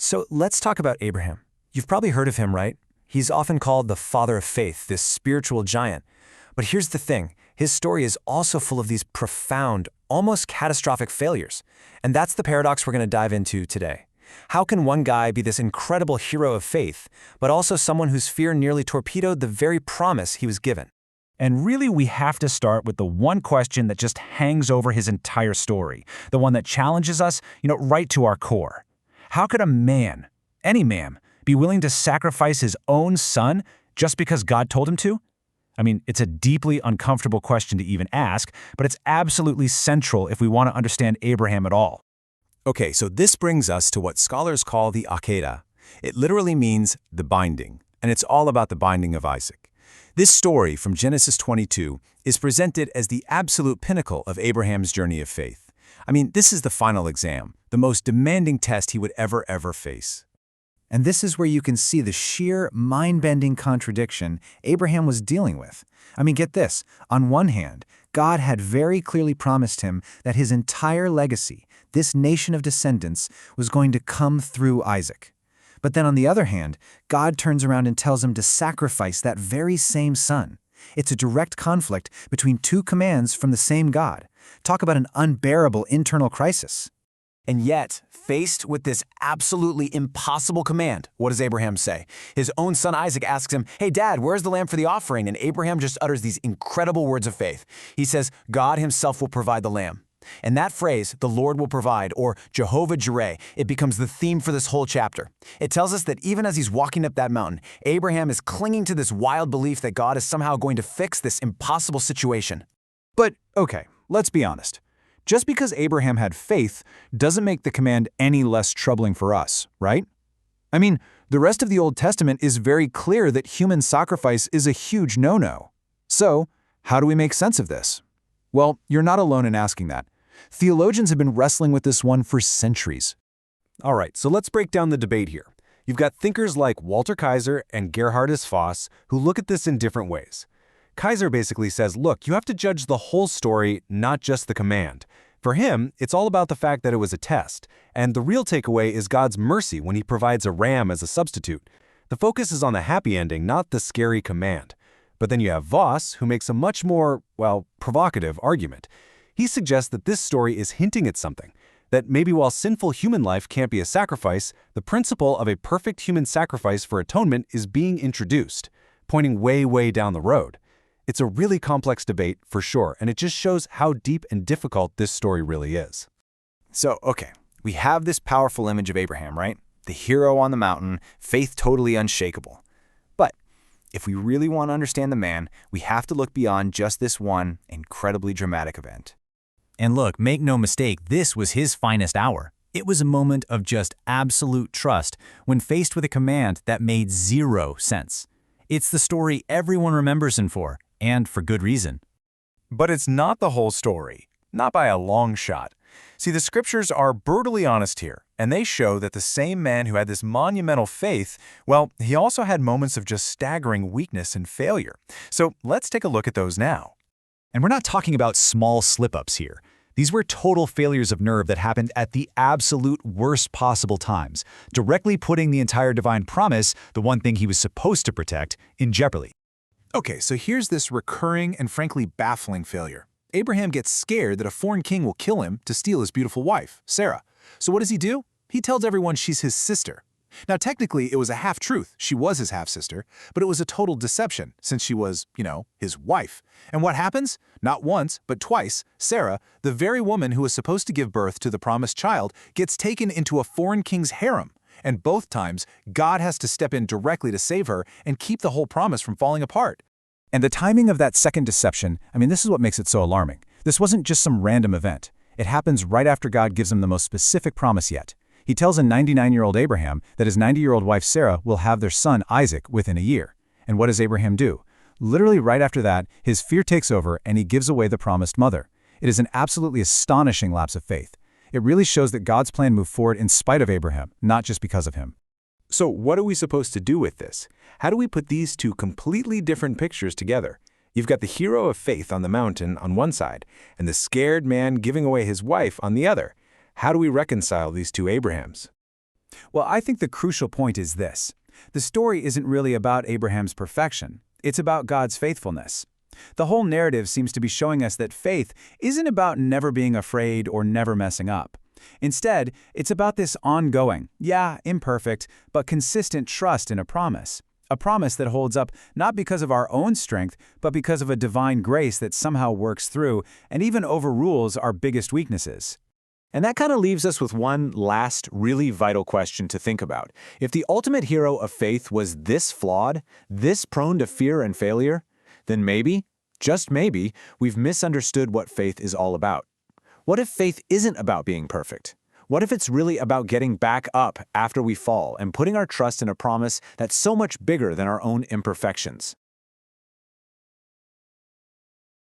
So let's talk about Abraham. You've probably heard of him, right? He's often called the father of faith, this spiritual giant. But here's the thing, his story is also full of these profound, almost catastrophic failures. And that's the paradox we're going to dive into today. How can one guy be this incredible hero of faith, but also someone whose fear nearly torpedoed the very promise he was given? And really, we have to start with the one question that just hangs over his entire story, the one that challenges us, right to our core. How could a man, any man, be willing to sacrifice his own son just because God told him to? I mean, it's a deeply uncomfortable question to even ask, but it's absolutely central if we want to understand Abraham at all. Okay, so this brings us to what scholars call the Akedah. It literally means the binding, and it's all about the binding of Isaac. This story from Genesis 22 is presented as the absolute pinnacle of Abraham's journey of faith. I mean, this is the final exam, the most demanding test he would ever face. And this is where you can see the sheer, mind-bending contradiction Abraham was dealing with. I mean, get this. On one hand, God had very clearly promised him that his entire legacy, this nation of descendants, was going to come through Isaac. But then on the other hand, God turns around and tells him to sacrifice that very same son. It's a direct conflict between two commands from the same God. Talk about an unbearable internal crisis. And yet, faced with this absolutely impossible command, what does Abraham say? His own son Isaac asks him, "Hey Dad, where's the lamb for the offering?" And Abraham just utters these incredible words of faith. He says, God himself will provide the lamb. And that phrase, the Lord will provide, or Jehovah Jireh, it becomes the theme for this whole chapter. It tells us that even as he's walking up that mountain, Abraham is clinging to this wild belief that God is somehow going to fix this impossible situation. But, okay, let's be honest. Just because Abraham had faith doesn't make the command any less troubling for us, right? I mean, the rest of the Old Testament is very clear that human sacrifice is a huge no-no. So, how do we make sense of this? Well, you're not alone in asking that. Theologians have been wrestling with this one for centuries. All right, so let's break down the debate here. You've got thinkers like Walter Kaiser and Gerhardus Voss who look at this in different ways. Kaiser basically says, look, you have to judge the whole story, not just the command. For him, it's all about the fact that it was a test, and the real takeaway is God's mercy when he provides a ram as a substitute. The focus is on the happy ending, not the scary command. But then you have Voss, who makes a much more, provocative argument. He suggests that this story is hinting at something, that maybe while sinful human life can't be a sacrifice, the principle of a perfect human sacrifice for atonement is being introduced, pointing way down the road. It's a really complex debate, for sure, and it just shows how deep and difficult this story really is. So, okay, we have this powerful image of Abraham, right? The hero on the mountain, faith totally unshakable. But if we really want to understand the man, we have to look beyond just this one incredibly dramatic event. And look, make no mistake, this was his finest hour. It was a moment of just absolute trust when faced with a command that made zero sense. It's the story everyone remembers him for, and for good reason. But it's not the whole story, not by a long shot. See, the scriptures are brutally honest here, and they show that the same man who had this monumental faith, he also had moments of just staggering weakness and failure. So let's take a look at those now. And we're not talking about small slip-ups here. These were total failures of nerve that happened at the absolute worst possible times, directly putting the entire divine promise, the one thing he was supposed to protect, in jeopardy. Okay, so here's this recurring and frankly baffling failure. Abraham gets scared that a foreign king will kill him to steal his beautiful wife, Sarah. So what does he do? He tells everyone she's his sister. Now, technically, it was a half-truth. She was his half-sister, but it was a total deception since she was, his wife. And what happens? Not once, but twice, Sarah, the very woman who was supposed to give birth to the promised child, gets taken into a foreign king's harem. And both times, God has to step in directly to save her and keep the whole promise from falling apart. And the timing of that second deception, this is what makes it so alarming. This wasn't just some random event. It happens right after God gives him the most specific promise yet. He tells a 99-year-old Abraham that his 90-year-old wife Sarah will have their son Isaac within a year. And what does Abraham do? Literally right after that, his fear takes over and he gives away the promised mother. It is an absolutely astonishing lapse of faith. It really shows that God's plan moved forward in spite of Abraham, not just because of him. So what are we supposed to do with this? How do we put these two completely different pictures together? You've got the hero of faith on the mountain on one side, and the scared man giving away his wife on the other. How do we reconcile these two Abrahams? Well, I think the crucial point is this. The story isn't really about Abraham's perfection. It's about God's faithfulness. The whole narrative seems to be showing us that faith isn't about never being afraid or never messing up. Instead, it's about this ongoing, imperfect, but consistent trust in a promise. A promise that holds up not because of our own strength, but because of a divine grace that somehow works through and even overrules our biggest weaknesses. And that kind of leaves us with one last, really vital question to think about. If the ultimate hero of faith was this flawed, this prone to fear and failure, then maybe, just maybe, we've misunderstood what faith is all about. What if faith isn't about being perfect? What if it's really about getting back up after we fall and putting our trust in a promise that's so much bigger than our own imperfections?